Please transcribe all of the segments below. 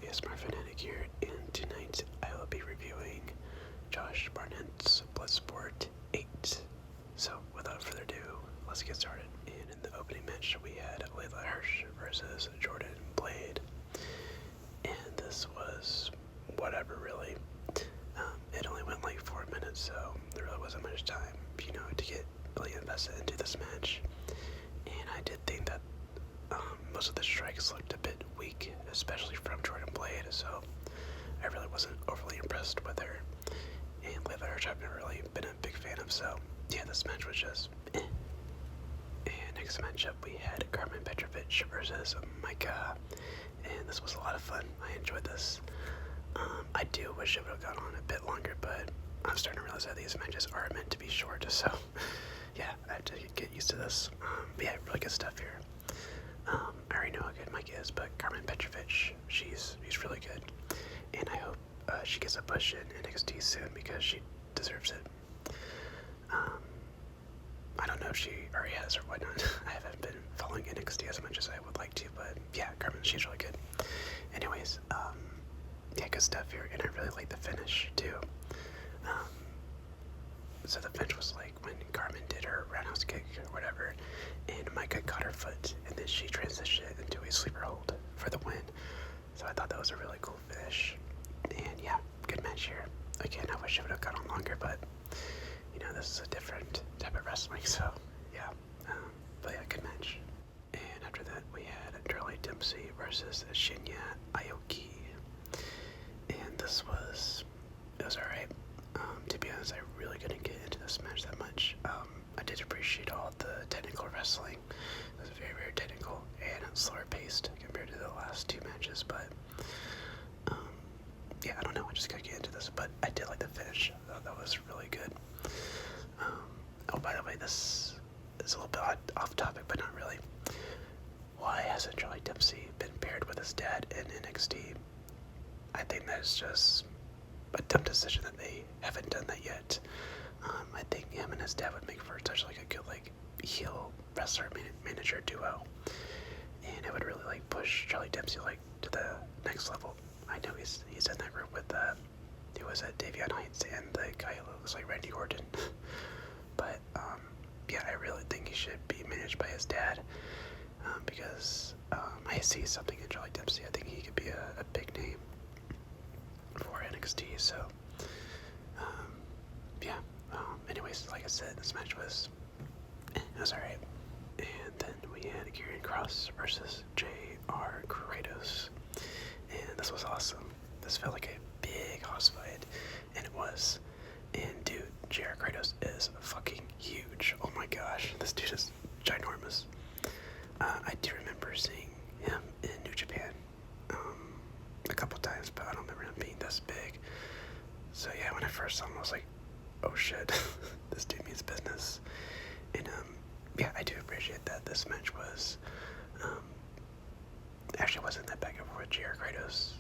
ASMR Fanatic here, and tonight I will be reviewing Josh Barnett's Bloodsport VIII. So, without further ado, let's get started. And in the opening match, we had Layla Hirsch versus Jordan Blade. And this was whatever, really. It only went like 4 minutes, so there really wasn't much time, to get really invested into this match. And I did think that most of the strikes looked a bit weak, especially from Jordan Blade, so I really wasn't overly impressed with her. And Layla Hirsch I've never really been a big fan of, so yeah, this match was just eh. And next matchup we had Carmen Petrovic versus Micah, and this was a lot of fun. I enjoyed this. I do wish it would have gone on a bit longer, but I'm starting to realize that these matches are meant to be short, so yeah, I have to get used to this. But yeah, really good stuff here. I already know how good Mike is, but Carmen Petrovic, she's really good, and I hope she gets a push in NXT soon because she deserves it. I don't know if she already has or whatnot. I haven't been following NXT as much as I would like to, but yeah, Carmen, she's really good. Anyways, yeah, good stuff here, and I really like the finish too. So the finish was like when Carmen did her roundhouse kick or whatever, and Micah caught her foot, and then she transitioned into a sleeper hold for the win. So I thought that was a really cool finish. And yeah, good match here. Again, I wish it would have gone on longer, but this is a different type of wrestling, so yeah. But yeah, good match. And after that, we had Charlie Dempsey versus Shinya Aoki. And this was alright. To be honest, I really couldn't get into this match that much. I did appreciate all the technical wrestling. It was very, very technical and slower paced compared to the last two matches, but yeah, I don't know, I just gotta get into this, but I did like the finish. I thought that was really good. Oh, by the way, this is a little bit off topic, but not really. Why hasn't Charlie Dempsey been paired with his dad in NXT? I think that is just a dumb decision that they haven't done that yet. I think him and his dad would make for such like a good heel wrestler manager duo, and it would really push Charlie Dempsey to the next level. I know he's in that group with he was at Davion Heights and the guy who looks like Randy Orton. But yeah, I really think he should be managed by his dad, because I see something in Charlie Dempsey. I think he could be a big name for NXT. So yeah. Anyways, like I said, this match was alright. And then we had Karrion Kross versus J.R. Kratos, and this was awesome. This felt like a big house fight, and it was. And dude, J.R. Kratos is fucking huge. Oh my gosh, this dude is ginormous. I do remember seeing him in New Japan a couple times, but I don't remember him being this big. So yeah, when I first saw him, I was like, oh shit, this dude means business. And yeah, I do appreciate that this match was actually wasn't that back and forth. J.R. Kratos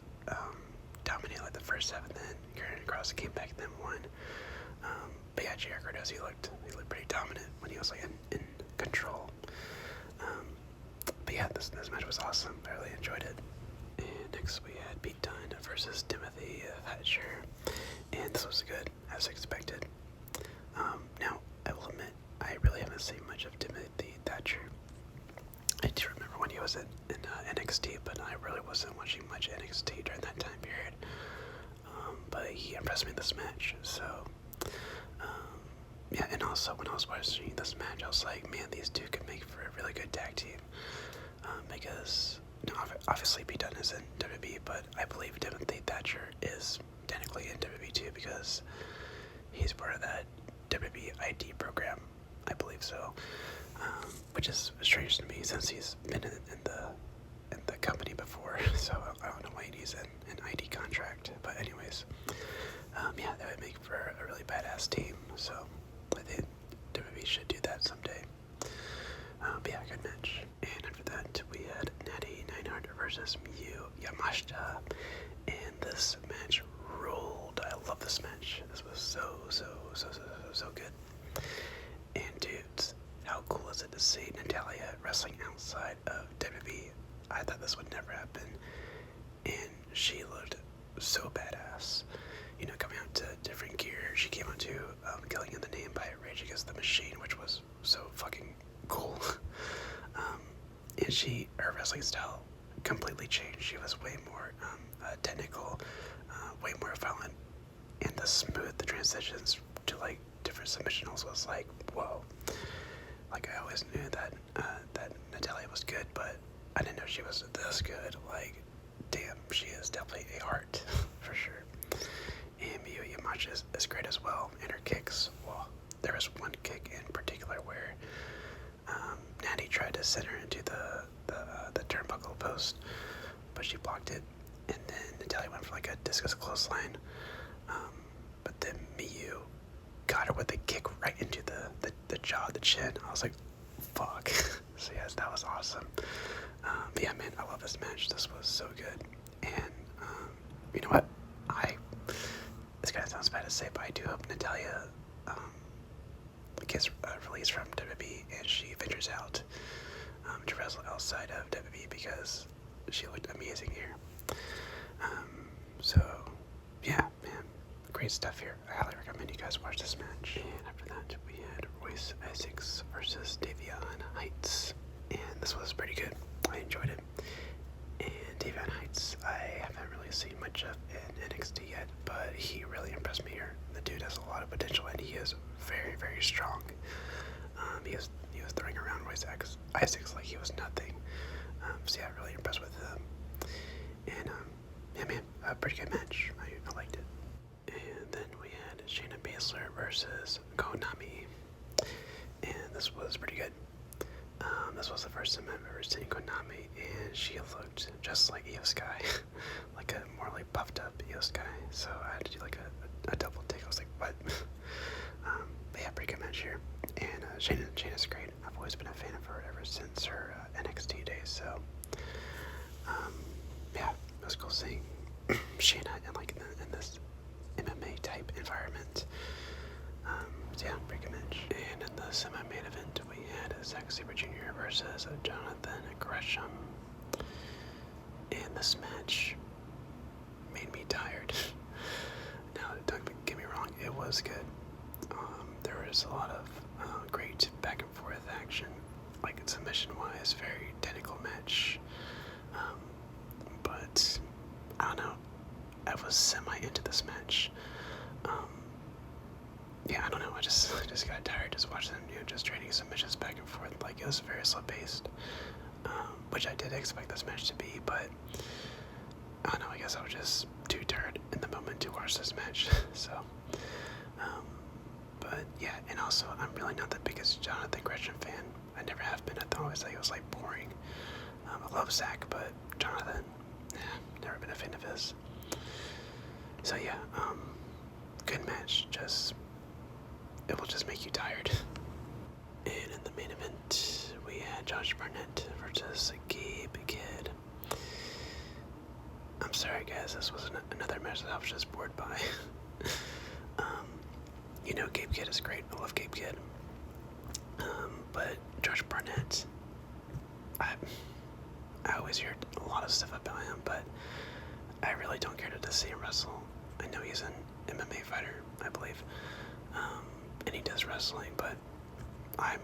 dominated the first 7, then Karrion Kross came back and then won. But yeah, J.R. Kratos, he looked pretty dominant when he was in control. But yeah, this match was awesome. I really enjoyed it. And next we had Pete Dunne versus Timothy Thatcher, and this was good as expected. Now I will admit I really haven't seen much of Timothy Thatcher. I do remember when he was in NXT, but I really wasn't watching much NXT during that time period. But he impressed me in this match, so yeah. And also when I was watching this match, I was like, man, these two could make for a really good tag team, because obviously Pete Dunne is in WWE, but I believe Timothy Thatcher is technically in WWE too, because he's part of that WWE ID program, I believe so, which is strange to me since he's been in the company before. So I don't know why he's in an ID contract, but anyways, yeah, that would make for a really badass team. So I think WWE should do that someday. But yeah, good match. And after that, we had Nattie Neidhart versus Miyu Yamashita, and this match rolled. I love this match. This was so good. And dudes, how cool is it to see Natalya wrestling outside of WWE? I thought this would never happen, and she looked so badass. You know, coming out to different gear. She came out to Killing in the Name by Rage Against the Machine, which was so fucking cool. And her wrestling style completely changed. She was way more technical, way more violent, and the transitions to like different submissionals was like, whoa. Like I always knew that Natalya was good, but I didn't know she was this good. Like, damn, she is definitely a heart for sure. And Miyu Yamacha is great as well, and her kicks. Well, there was one kick in particular where Nattie tried to send her into the turnbuckle post, but she blocked it, and then Natalya went for like a discus clothesline. But then Miyu got her with a kick right into the jaw, the chin. I was like, fuck. So yes, that was awesome. But yeah, man, I love this match. This was so good. And you know what? This kind of sounds bad to say, but I do hope Natalya gets released from WWE and she ventures out to wrestle outside of WWE because she looked amazing here. So yeah, man, great stuff here. I highly recommend you guys watch this match. And after that, we had Royce Isaacs versus Davion Heights, and this was pretty good. I enjoyed it. And Davion Heights, I haven't really seen much of in NXT yet, but he really impressed me here. The dude has a lot of potential, and he is very, very strong. He was throwing around Royce Isaacs like he was nothing. So yeah, really impressed with him. And yeah, man, a pretty good match. I liked it. And then we had Shayna Baszler versus Konami, and this was pretty good. This was the first time I've ever seen Konami, and she looked just like Io Sky, like a more like puffed up Io Sky. So I had to do like a double take. I was like, what? But yeah, pretty good match here. And Shayna's great. I've always been a fan of her ever since her NXT days. So yeah, it was cool seeing Shayna in this MMA type environment. So yeah, pretty good match. And in the semi-main event, we had Zack Sabre Jr. versus Jonathan Gresham. And this match made me tired. Now, don't get me wrong, it was good. There was a lot of great back and forth action, like submission-wise, very technical match. But I don't know, I was semi into this match. Yeah, I don't know. I just got tired just watching them, just trading submissions back and forth. Like, it was very slow paced, which I did expect this match to be. But I don't know. I guess I was just too tired in the moment to watch this match. So, but yeah, and also I'm really not the biggest Jonathan Gresham fan. I never have been. I thought always like it was like boring. I love Zach, but Jonathan, never been a fan of his. So yeah, good match. It will just make you tired. And in the main event, we had Josh Barnett versus Gabe Kidd. I'm sorry, guys, this was another match that I was just bored by. Gabe Kidd is great. I love Gabe Kidd. But Josh Barnett, I always hear a lot of stuff about him, but I really don't care to see him wrestle. I know he's an MMA fighter, I believe. And he does wrestling, but I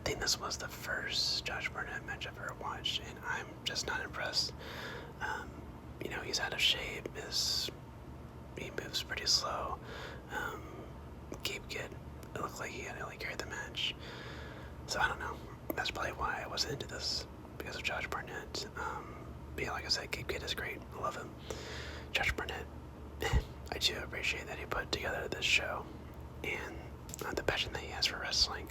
think this was the first Josh Barnett match I've ever watched, and I'm just not impressed. He's out of shape. He moves pretty slow. Gabe Kidd, it looked like he had to carry the match. So I don't know. That's probably why I wasn't into this, because of Josh Barnett. But yeah, like I said, Gabe Kidd is great. I love him. Josh Barnett, I do appreciate that he put together this show and the passion that he has for wrestling,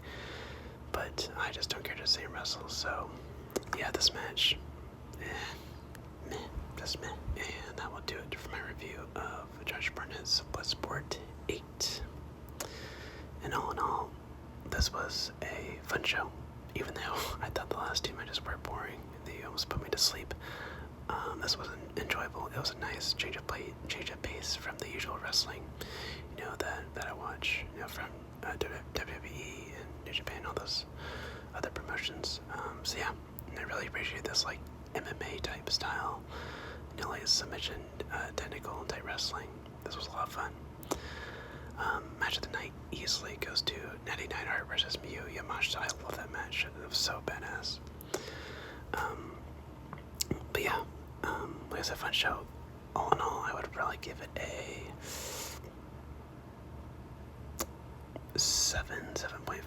but I just don't care to see him wrestle. So yeah, this match, just meh. And that will do it for my review of Josh Barnett's Bloodsport 8. And all in all, this was a fun show, even though I thought the last two matches were boring. They almost put me to sleep. This was enjoyable. It was a nice change of pace from the usual wrestling, that I watch, from WWE and New Japan, all those other promotions. So yeah, I really appreciate this MMA type style, like submission, technical type wrestling. This was a lot of fun. Match of the night easily goes to Nattie Neidhart versus Miyu Yamashita. I love that match. It was so badass. But yeah, like I said, fun show. All in all, I would probably give it a 7.5.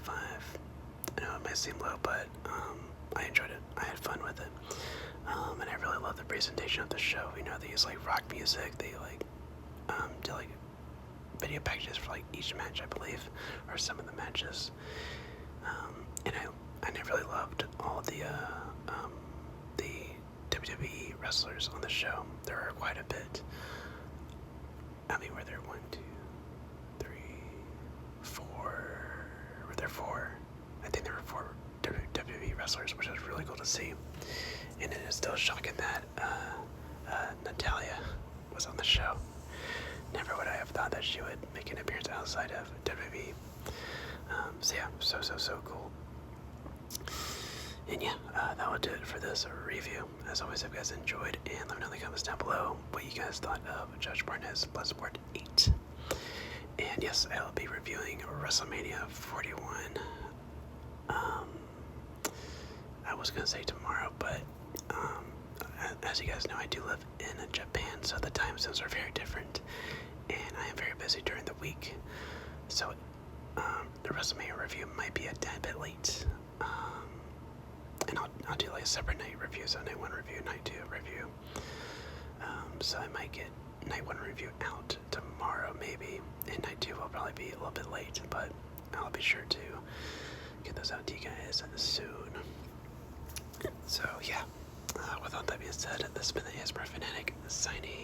I know it might seem low, but I enjoyed it. I had fun with it. And I really love the presentation of the show. You know, they use like rock music. They like do like video packages for like each match, I believe, or some of the matches. And I really loved all the WWE wrestlers on the show. There are quite a bit. I mean, were there 1, 2, 3, 4? Were there 4? I think there were 4 WWE wrestlers, which was really cool to see. And it is still shocking that Natalya was on the show. Never would I have thought that she would make an appearance outside of WWE. So yeah, so cool. And yeah, that would do it for this review. As always, if you guys enjoyed, and let me know in the comments down below what you guys thought of Josh Barnett's Bloodsport 8. And yes, I will be reviewing WrestleMania 41. I was gonna say tomorrow, but as you guys know, I do live in Japan, so the time zones are very different, and I am very busy during the week. So the WrestleMania review might be a tad bit late. And I'll do like a separate night review, so night 1 review, night 2 review. So I might get night 1 review out tomorrow maybe, and night 2 will probably be a little bit late, but I'll be sure to get those out to you guys soon. So yeah, with all that being said, this has been the ASMR Fanatic signing